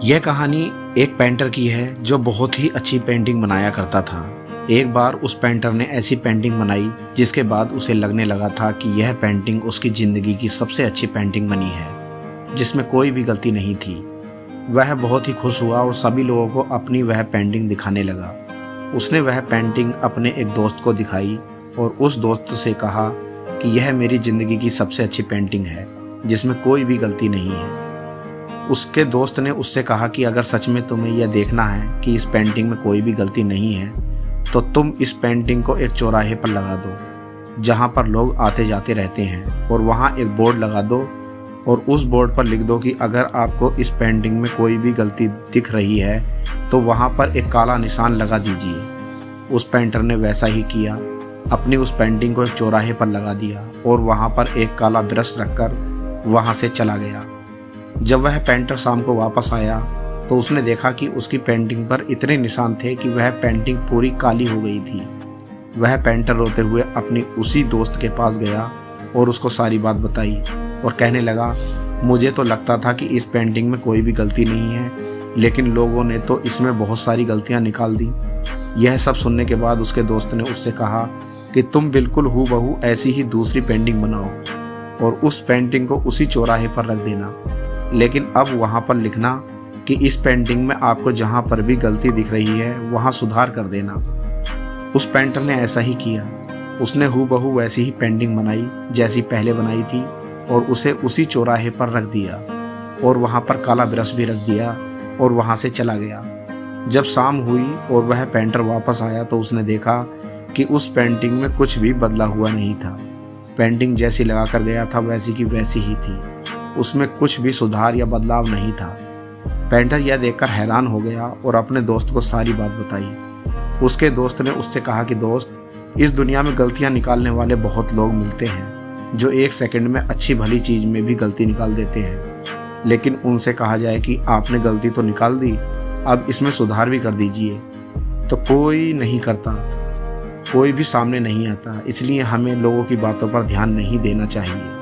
यह कहानी एक पेंटर की है जो बहुत ही अच्छी पेंटिंग बनाया करता था। एक बार उस पेंटर ने ऐसी पेंटिंग बनाई जिसके बाद उसे लगने लगा था कि यह पेंटिंग उसकी ज़िंदगी की सबसे अच्छी पेंटिंग बनी है, जिसमें कोई भी गलती नहीं थी। वह बहुत ही खुश हुआ और सभी लोगों को अपनी वह पेंटिंग दिखाने लगा। उसने वह पेंटिंग अपने एक दोस्त को दिखाई और उस दोस्त से कहा कि यह मेरी ज़िंदगी की सबसे अच्छी पेंटिंग है, जिसमें कोई भी गलती नहीं है। उसके दोस्त ने उससे कहा कि अगर सच में तुम्हें यह देखना है कि इस पेंटिंग में कोई भी गलती नहीं है, तो तुम इस पेंटिंग को एक चौराहे पर लगा दो जहाँ पर लोग आते जाते रहते हैं, और वहाँ एक बोर्ड लगा दो और उस बोर्ड पर लिख दो कि अगर आपको इस पेंटिंग में कोई भी गलती दिख रही है तो वहाँ पर एक काला निशान लगा दीजिए। उस पेंटर ने वैसा ही किया, अपनी उस पेंटिंग को एक चौराहे पर लगा दिया और वहाँ पर एक काला ब्रश रखकर वहाँ से चला गया। जब वह पेंटर शाम को वापस आया तो उसने देखा कि उसकी पेंटिंग पर इतने निशान थे कि वह पेंटिंग पूरी काली हो गई थी। वह पेंटर रोते हुए अपनी उसी दोस्त के पास गया और उसको सारी बात बताई और कहने लगा, मुझे तो लगता था कि इस पेंटिंग में कोई भी गलती नहीं है, लेकिन लोगों ने तो इसमें बहुत सारी गलतियां निकाल दी। यह सब सुनने के बाद उसके दोस्त ने उससे कहा कि तुम बिल्कुल हूबहू ऐसी ही दूसरी पेंटिंग बनाओ और उस पेंटिंग को उसी चौराहे पर रख देना, लेकिन अब वहाँ पर लिखना कि इस पेंटिंग में आपको जहाँ पर भी गलती दिख रही है वहाँ सुधार कर देना। उस पेंटर ने ऐसा ही किया। उसने हूबहू वैसी ही पेंटिंग बनाई जैसी पहले बनाई थी और उसे उसी चौराहे पर रख दिया और वहाँ पर काला ब्रश भी रख दिया और वहाँ से चला गया। जब शाम हुई और वह पेंटर वापस आया तो उसने देखा कि उस पेंटिंग में कुछ भी बदला हुआ नहीं था। पेंटिंग जैसी लगा कर गया था वैसी की वैसी ही थी, उसमें कुछ भी सुधार या बदलाव नहीं था। पेंटर यह देखकर हैरान हो गया और अपने दोस्त को सारी बात बताई। उसके दोस्त ने उससे कहा कि दोस्त, इस दुनिया में गलतियां निकालने वाले बहुत लोग मिलते हैं जो एक सेकंड में अच्छी भली चीज़ में भी गलती निकाल देते हैं, लेकिन उनसे कहा जाए कि आपने गलती तो निकाल दी, अब इसमें सुधार भी कर दीजिए, तो कोई नहीं करता, कोई भी सामने नहीं आता। इसलिए हमें लोगों की बातों पर ध्यान नहीं देना चाहिए।